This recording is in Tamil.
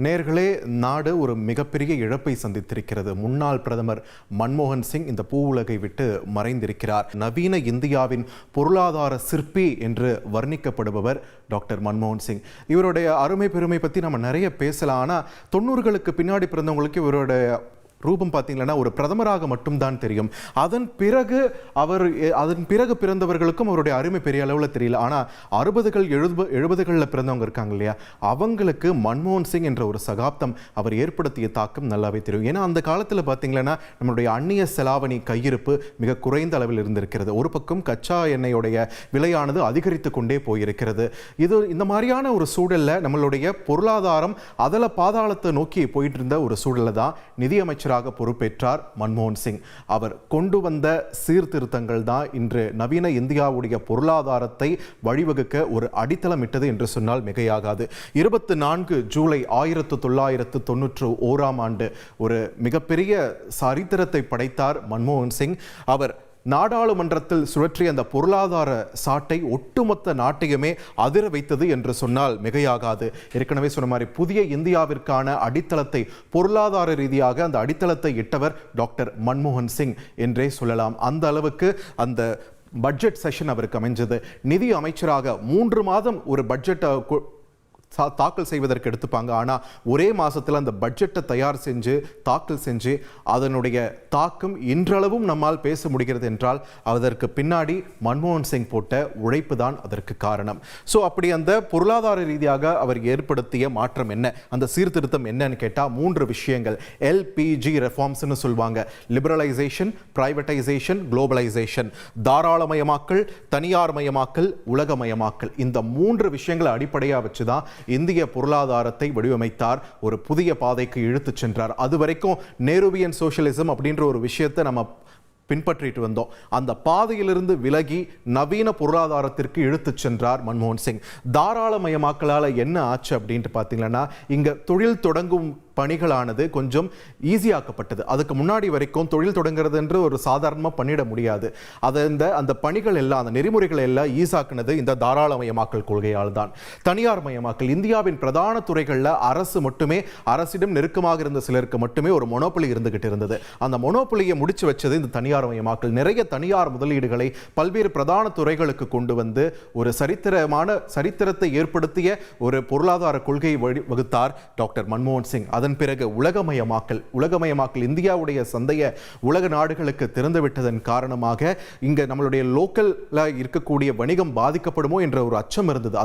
நேர்களே, நாடு ஒரு மிகப்பெரிய இழப்பை சந்தித்திருக்கிறது. முன்னாள் பிரதமர் மன்மோகன் சிங் இந்த பூவுலகை விட்டு மறைந்திருக்கிறார். நவீன இந்தியாவின் பொருளாதார சிற்பி என்று வர்ணிக்கப்படுபவர் டாக்டர் மன்மோகன் சிங். இவருடைய அருமை பெருமை பற்றி நம்ம நிறைய பேசலாம். ஆனால் 90களுக்கு பின்னாடி பிறந்தவங்களுக்கு இவருடைய ரூபம் பார்த்தீங்கன்னா ஒரு பிரதமராக மட்டும்தான் தெரியும். அதன் பிறகு பிறந்தவர்களுக்கும் அவருடைய அருமை பெரிய அளவில் தெரியல. ஆனால் 60கள் 70களில் பிறந்தவங்க இருக்காங்க இல்லையா, அவங்களுக்கு மன்மோகன் சிங் என்ற ஒரு சகாப்தம் அவர் ஏற்படுத்திய தாக்கம் நல்லாவே தெரியும். ஏன்னா அந்த காலத்தில் பார்த்தீங்கன்னா நம்மளுடைய அந்நிய செலாவணி கையிருப்பு மிக குறைந்த அளவில் இருந்திருக்கிறது. ஒரு பக்கம் கச்சா எண்ணெயுடைய விலையானது அதிகரித்து கொண்டே போயிருக்கிறது. இந்த மாதிரியான ஒரு சூழலில் நம்மளுடைய பொருளாதாரம் அதல பாதாளத்தை நோக்கி போயிட்டு இருந்த ஒரு சூழலில் தான் நிதியமைச்சர் பொறுப்பேற்றார் மன்மோகன் சிங். அவர் கொண்டு வந்த சீர்திருத்தங்கள் தான் இன்று நவீன இந்தியாவுடைய பொருளாதாரத்தை வழிவகுக்க ஒரு அடித்தளமிட்டது என்று சொன்னால் மிகையாகாது. 24 ஜூலை 1991 ஒரு மிகப்பெரிய சரித்திரத்தை படைத்தார் மன்மோகன் சிங். அவர் நாடாளுமன்றத்தில் சுழற்றிய அந்த பொருளாதார சாட்டை ஒட்டுமொத்த நாட்டையுமே அதிர வைத்தது என்று சொன்னால் மிகையாகாது. ஏற்கனவே சொன்ன மாதிரி புதிய இந்தியாவிற்கான அடித்தளத்தை, பொருளாதார ரீதியாக அந்த அடித்தளத்தை இட்டவர் டாக்டர் மன்மோகன் சிங் என்றே சொல்லலாம். அந்த அளவுக்கு அந்த பட்ஜெட் செஷன் அவருக்கு அமைஞ்சது. நிதி அமைச்சராக 3 மாதம் ஒரு பட்ஜெட்டை தாக்கல் செய்வதற்கு எடுத்துப்பாங்க. ஆனால் ஒரே மாதத்தில் அந்த பட்ஜெட்டை தயார் செஞ்சு தாக்கல் செஞ்சு அதனுடைய தாக்கம் இன்றளவும் நம்மால் பேச முடிகிறது என்றால் அதற்கு பின்னாடி மன்மோகன் சிங் போட்ட உழைப்பு தான் அதற்கு காரணம். ஸோ அப்படி அந்த பொருளாதார ரீதியாக அவர் ஏற்படுத்திய மாற்றம் என்ன, அந்த சீர்திருத்தம் என்னன்னு கேட்டால் 3 விஷயங்கள். LPG ரெஃபார்ம்ஸ்னு சொல்லுவாங்க. Liberalisation, privatisation, globalisation. தாராளமயமாக்கல், தனியார் மயமாக்கல், உலகமயமாக்கல். இந்த 3 விஷயங்களை அடிப்படையாக வச்சு தான் இந்திய பொருளாதாரத்தை வடிவமைத்தார். ஒரு புதிய பாதைக்கு இழுத்துச் சென்றார். அது வரைக்கும் நேருவியன் சோஷியலிசம் அப்படின்ற ஒரு விஷயத்தை நம்ம பின்பற்றிட்டு வந்தோம். அந்த பாதையிலிருந்து விலகி நவீன பொருளாதாரத்திற்கு இழுத்துச் சென்றார் மன்மோகன் சிங். தாராளமயமாக்கலால் என்ன ஆச்சு அப்படின்ட்டு பார்த்தீங்கன்னா, இங்க தொழில் தொடங்கும் பணிகளானது கொஞ்சம் ஈஸியாக்கப்பட்டது. அதுக்கு முன்னாடி வரைக்கும் தொழில் தொடங்குறது என்று ஒரு சாதாரணமாக பண்ணிட முடியாது. அந்த பணிகள் எல்லாம், அந்த நெறிமுறைகள் எல்லாம் ஈஸாக்குனது இந்த தாராளமயமாக்கல் கொள்கையால் தான். தனியார் மயமாக்கல், இந்தியாவின் பிரதான துறைகளில் அரசிடம் நெருக்கமாக இருந்த சிலருக்கு மட்டுமே ஒரு மொனோபொலி இருந்துகிட்டு இருந்தது. அந்த மொனோபொலியை முடிச்சு வச்சது இந்த தனியார் மயமாக்கல். நிறைய தனியார் முதலீடுகளை பல்வேறு பிரதான துறைகளுக்கு கொண்டு வந்து ஒரு சரித்திரத்தை ஏற்படுத்திய ஒரு பொருளாதார கொள்கையை வகுத்தார் டாக்டர் மன்மோகன் சிங். அதன் பிறகு உலகமயமாக்கல் இந்தியாவுடைய சந்தையை உலக நாடுகளுக்கு திறந்துவிட்டதன் காரணமாக இங்க நம்மளுடைய லோக்கல்ல இருக்கக்கூடிய வணிகம் பாதிக்கப்படுமோ என்ற ஒரு அச்சம் இருந்தது.